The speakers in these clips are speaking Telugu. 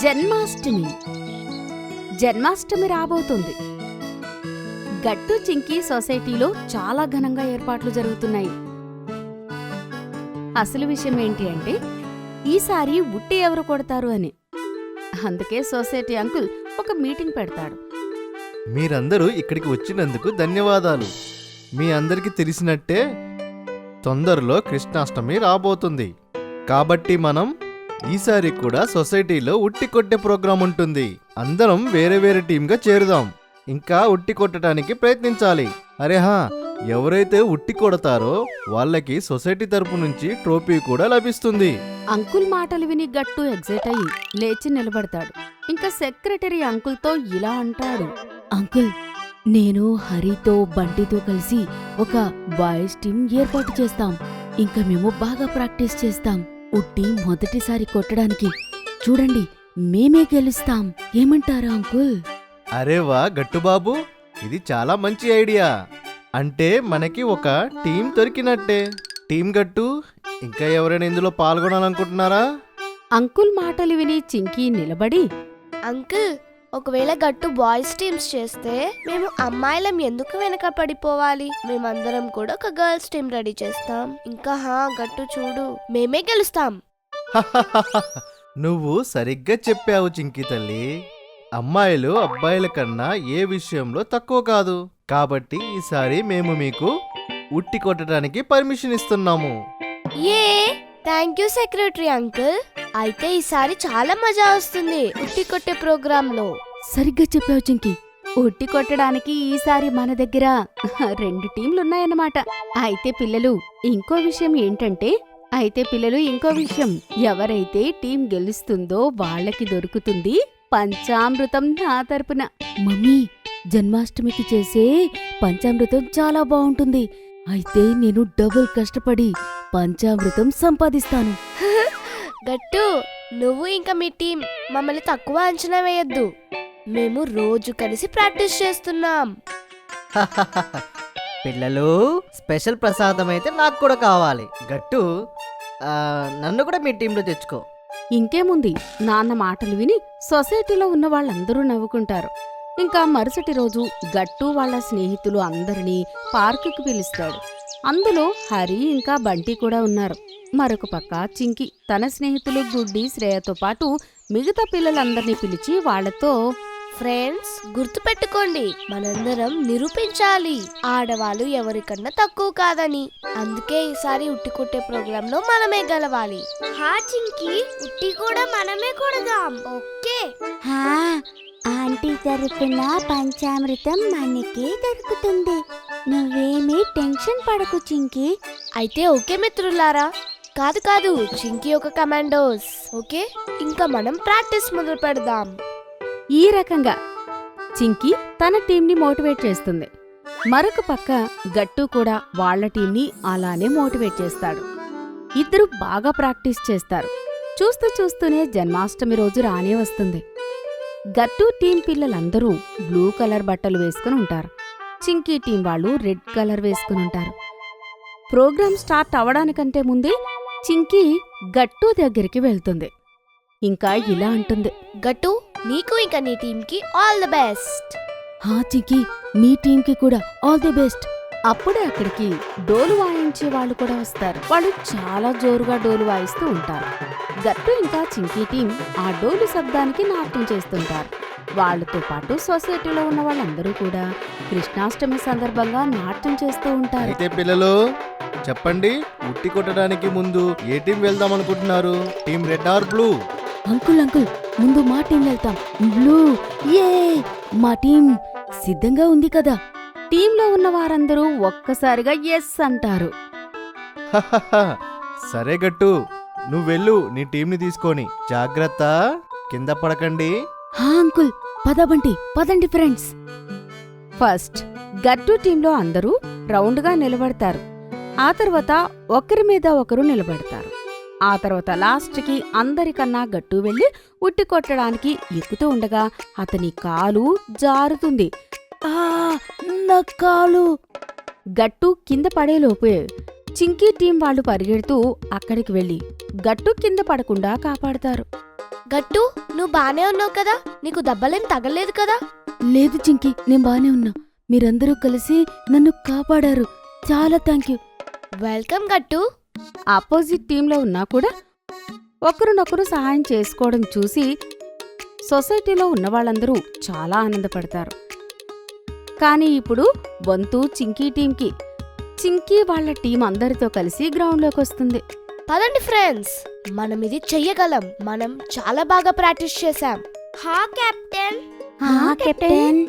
జన్మాష్టమి జన్మాష్టమి రాబోతుంది. గట్టు చింకి సొసైటీలో చాలా ఘనంగా ఏర్పాట్లు జరుగుతున్నాయి. అసలు విషయం ఏంటి అంటే ఈసారి ఉట్టి ఎవరు కొడతారు అని. అందుకే సొసైటీ అంకుల్ ఒక మీటింగ్ పెడతాడు. మీరందరూ ఇక్కడికి వచ్చినందుకు ధన్యవాదాలు. మీ అందరికీ తెలిసినట్టే తొందరలో కృష్ణాష్టమి రాబోతుంది. కాబట్టి మనం ఈసారి కూడా సొసైటీలో ఉట్టి కొట్టే ప్రోగ్రాం ఉంటుంది. అందరం వేరే వేరే టీంగా చేరుదాం. ఇంకా ఉట్టి కొట్టడానికి ప్రయత్నించాలి. అరేహా, ఎవరైతే ఉట్టి కొడతారో వాళ్ళకి సొసైటీ తరపు నుంచి ట్రోఫీ కూడా లభిస్తుంది. అంకుల్ మాటలు విని గట్టు ఎగ్జైట్ అయ్యి లేచి నిలబడతాడు. ఇంకా సెక్రటరీ అంకుల్తో ఇలా అంటాడు. అంకుల్, నేను హరితో బంటితో కలిసి ఒక బాయ్స్ టీం ఏర్పాటు చేస్తాం. ఇంకా మేము బాగా ప్రాక్టీస్ చేస్తాం. ఉట్టి మొదటిసారి కొట్టడానికి చూడండి, మేమే గెలుస్తాం. ఏమంటారా అంకుల్? అరే వా గట్టుబాబు, ఇది చాలా మంచి ఐడియా. అంటే మనకి ఒక టీం దొరికినట్టే. టీం గట్టు, ఇంకా ఎవరైనా ఇందులో పాల్గొనాలనుకుంటున్నారా? అంకుల్ మాటలు విని చింకీ నిలబడి, అంకుల్, ఒకవేళ గట్టు బాయ్స్ టీమ్స్ చేస్తే మేము అమ్మాయిలం ఎందుకు వెనక పడిపోవాలి? మేమందరం కూడా ఒక గర్ల్స్ టీం రెడీ చేస్తాం. ఇంకా గట్టు చూడు, మేమే గెలుస్తాం. నువ్వు సరిగ్గా చెప్పావు చింకి తల్లి. అమ్మాయిలు అబ్బాయిల కన్నా ఏ విషయంలో తక్కువ కాదు. కాబట్టి ఈసారి మేము మీకు ఉట్టి కొట్టడానికి పర్మిషన్ ఇస్తున్నాము. ఏ థ్యాంక్ యూ సెక్రటరీ అంకుల్. అయితే ఈసారి చాలా మజా వస్తుంది ఉట్టి కొట్టే ప్రోగ్రాంలో. సరిగ్గా చెప్పావు చింకీ. ఉట్టి కొట్టడానికి ఈసారి మన దగ్గర 2 టీంలున్నాయన్నమాట. అయితే పిల్లలు ఇంకో విషయం ఎవరైతే టీం గెలుస్తుందో వాళ్ళకి దొరుకుతుంది పంచామృతం నా తరపున. మమ్మీ, జన్మాష్టమికి చేసే పంచామృతం చాలా బాగుంటుంది. అయితే నేను డబుల్ కష్టపడి పంచామృతం సంపాదిస్తాను. గట్టు, నువ్వు ఇంకా మీ టీం మమ్మల్ని తక్కువ అంచనా వేయొద్దు. మేము రోజు కలిసి ప్రాక్టీస్ చేస్తున్నాం. పిల్లలు, స్పెషల్ ప్రసాదం అయితే నాకు కూడా కావాలి. గట్టు, నన్ను కూడా మీ టీంలో తెచ్చుకో. ఇంకేముంది, నాన్న మాటలు విని సొసైటీలో ఉన్న వాళ్ళందరూ నవ్వుకుంటారు. ఇంకా మరుసటి రోజు గట్టు వాళ్ళ స్నేహితులు అందరినీ పార్కుకి పిలుస్తాడు. అందులో హరి ఇంకా బంటి కూడా ఉన్నారు. మరొక పక్క చింకి తన స్నేహితులు గుడ్డి, శ్రేయతో పాటు మిగతా పిల్లలందర్నీ పిలిచి వాళ్లతో, ఫ్రెండ్స్, గుర్తుపెట్టుకోండి, మనందరం నిరూపించాలి ఆడవాళ్ళు ఎవరికన్నా తక్కువ కాదని. అందుకే ఈసారి ఉట్టి కొట్టే ప్రోగ్రామ్ లో మనమే గెలవాలి. చింకి, ఉట్టి కూడా మనమే కొడదాం. ఓకే? ఆంటీ తరపున పంచామృతం మనకే దొరుకుతుంది. నువ్వేమీ టెన్షన్ పడకు చింకి. అయితే ఓకే మిత్రులారా. కాదు, చింకి ఒక కమాండోస్. ఓకే, ఇంకా మనం ప్రాక్టీస్ మొదలు పెడదాం. ఈ రకంగా చింకి తన టీంని మోటివేట్ చేస్తుంది. మరొక పక్క గట్టు కూడా వాళ్ల టీంని అలానే మోటివేట్ చేస్తాడు. ఇద్దరు బాగా ప్రాక్టీస్ చేస్తారు. చూస్తూనే జన్మాష్టమి రోజు రానే వస్తుంది. గట్టు టీం పిల్లలందరూ బ్లూ కలర్ బట్టలు వేసుకుని ఉంటారు. చింకీ టీం వాళ్ళు రెడ్ కలర్ వేసుకుని ఉంటారు. ప్రోగ్రాం స్టార్ట్ అవడానికంటే ముందే చింకీ గట్టు దగ్గరికి వెళ్తుంది. ఇంకా ఇలా అంటుంది. గట్టు, నీకు ఇంకా నీ టీంకి ఆల్ ది బెస్ట్. చింకీ, మీ టీంకి కూడా ఆల్ ది బెస్ట్. అప్పుడే అక్కడికి డోలు వాయించే వాళ్ళు కూడా వస్తారు. వాళ్ళు చాలా జోరుగా డోలు వాయిస్తూ ఉంటారు. గట్టు ఇంకా చింకీ టీం ఆ డోలు శబ్దానికి నాట్యం చేస్తుంటారు. వాళ్లతో పాటు సొసైటీలో ఉన్న వాళ్ళందరూ కూడా కృష్ణాష్టమి సందర్భంగా నాట్యం చేస్తూ ఉంటారు. అయితే పిల్లలు చెప్పండి, ఉట్టి కొట్టడానికి ముందు ఏ టీం వెళ్దాం అనుకుంటున్నారు? Team red or blue? Uncle, ముందు మా టీం వెళ్తాం. బ్లూ. ఏ మా టీం సిద్ధంగా ఉంది కదా. టీంలో ఉన్న వారందరూ ఒక్కసారిగా ఎస్ అంటారు. సరే గట్టు, నువ్వెళ్ళు నీ టీంని తీసుకొని. జాగ్రత్త, కింద పడకండి. అంకుల్, పదండి ఫ్రెండ్స్. ఫస్ట్ గట్టు టీంలో అందరూ రౌండ్గా నిలబడతారు. ఆ తర్వాత ఒకరి మీద ఒకరు నిలబడతారు. ఆ తర్వాత లాస్ట్కి అందరికన్నా గట్టు వెళ్లి ఉట్టి కొట్టడానికి ఎక్కుతూ ఉండగా అతని కాలు జారుతుంది. నా కాలు! గట్టు కింద పడేలోపే చింకీ టీం వాళ్ళు పరిగెడుతూ అక్కడికి వెళ్లి గట్టు కింద పడకుండా కాపాడతారు. గట్టు, నువ్వు బానే ఉన్నావు కదా? నీకు దెబ్బలేం తగలేదు కదా? లేదు చింకీ, నేను బానే ఉన్నా. మీరందరూ కలిసి నన్ను కాపాడారు. చాలా థ్యాంక్ యూ. వెల్కమ్ గట్టు. ఆపోజిట్ టీంలో ఉన్నా కూడా ఒకరినొకరు సహాయం చేసుకోవడం చూసి సొసైటీలో ఉన్న వాళ్ళందరూ చాలా ఆనందపడతారు. కానీ ఇప్పుడు వంతు చింకీ టీంకి. చింకీ వాళ్ళ టీం అందరితో కలిసి గ్రౌండ్లోకి వస్తుంది. పదండి ఫ్రెండ్స్, మనం ఇది చెయ్యగలం. మనం చాలా బాగా ప్రాక్టీస్ చేశాం. హా కెప్టెన్. కెప్టెన్.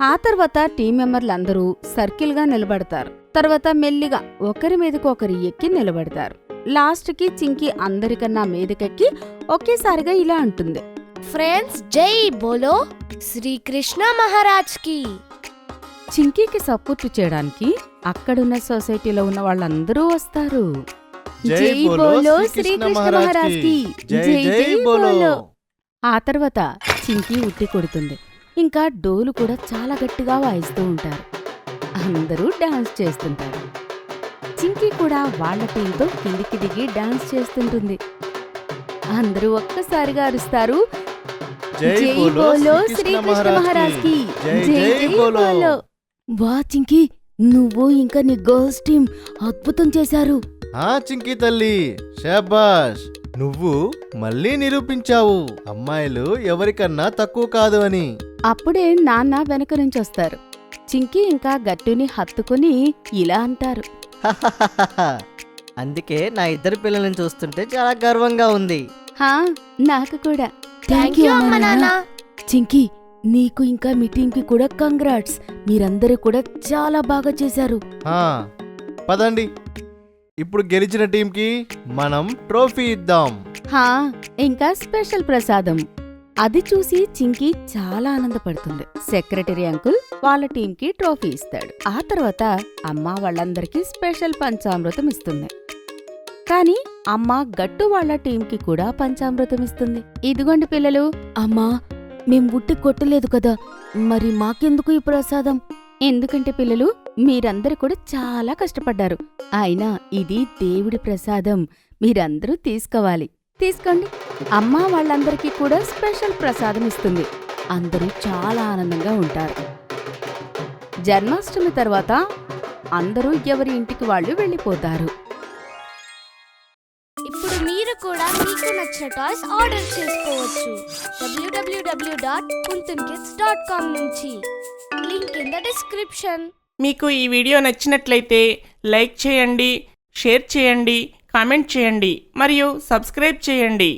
ఆ తర్వాత టీం మెంబర్లందరూ సర్కిల్గా నిలబడతారు. తర్వాత మెల్లిగా ఒకరి మీదకు ఒకరు ఎక్కి నిలబడతారు. లాస్ట్కి చింకీ అందరికన్నా మీదకెక్కి ఒకేసారిగా ఇలా అంటుంది, ఫ్రెండ్స్, జై బోలో శ్రీకృష్ణ మహారాజ్ కి. చింకీకి సపోర్ట్ చేయడానికి అక్కడున్న సొసైటీలో ఉన్న వాళ్ళందరూ వస్తారు. జై బోలో శ్రీకృష్ణ మహారాజ్ కి. జై జై బోలో. ఆ తర్వాత చింకీ ఉట్టి కొడుతుంది. ఇంకా డోలు కూడా చాలా గట్టిగా వాయిస్తూ ఉంటారు. అందరూ డాన్స్ చేస్తుంటారు. చింకీ కూడా వాళ్ళ టీంతో కిందికి దిగి డాన్స్ చేస్తుంటుంది. అందరూ ఒక్కసారిగా అరుస్తారు, జై బోలో శ్రీకృష్ణ మహారాజ్ కి. జై జై బోలో. వా చింకీ, నువ్వు ఇంకా నీ గర్ల్స్ టీం అద్భుతం చేశారు. చింకీ తల్లి, శాబాష్. నువ్వు మళ్ళీ నిరూపించావు అమ్మాయిలు ఎవరికన్నా తక్కువ కాదు అని. అప్పుడే నాన్న వెనక నుంచి వస్తారు. చింకీ ఇంకా గట్టుని హత్తుకుని ఇలా అంటారు, అందుకే నా ఇద్దరు పిల్లల్ని చూస్తుంటే చాలా గర్వంగా ఉంది. హా, నాకు కూడా. థ్యాంక్ యూ అమ్మ నాన్న. చింకీ, నీకు ఇంకా మీ టీంకి కూడా కంగ్రాట్స్. మీరందరూ కూడా చాలా బాగా చేశారు. పదండి, ఇప్పుడు గెలిచిన టీంకి మనం ట్రోఫీ ఇద్దాం. హా, ఇంకా స్పెషల్ ప్రసాదం. అది చూసి చింకీ చాలా ఆనందపడుతుంది. సెక్రటరీ అంకుల్ వాళ్ళ టీంకి ట్రోఫీ ఇస్తాడు. ఆ తర్వాత అమ్మ వాళ్ళందరికీ స్పెషల్ పంచామృతం ఇస్తుంది. కానీ అమ్మ గట్టు వాళ్ళ టీంకి కూడా పంచామృతం ఇస్తుంది. ఇదిగోండి పిల్లలు. అమ్మా, మేం ఉట్టి కొట్టలేదు కదా, మరి మాకెందుకు ఈ ప్రసాదం? ఎందుకంటే పిల్లలు, మీరందరూ కూడా చాలా కష్టపడ్డారు. అయినా ఇది దేవుడి ప్రసాదం, మీరందరూ తీసుకోవాలి. తీసుకోండి. అమ్మ వాళ్ళందరికీ కూడా స్పెషల్ ప్రసాదం ఇస్తుంది. అందరూ చాలా ఆనందంగా ఉంటారు. జన్మాష్టమి తర్వాత అందరూ ఎవరి ఇంటికి వాళ్ళు వెళ్ళిపోతారు. ఇప్పుడు మీరు కూడా మీకు నచ్చిన టాయ్స్ ఆర్డర్ చేసుకోవచ్చు www.puntunkids.com నుంచి. Link in the description. మీకు ఈ వీడియో నచ్చినట్లయితే లైక్ చేయండి, షేర్ చేయండి, కామెంట్ చేయండి మరియు సబ్స్క్రైబ్ చేయండి.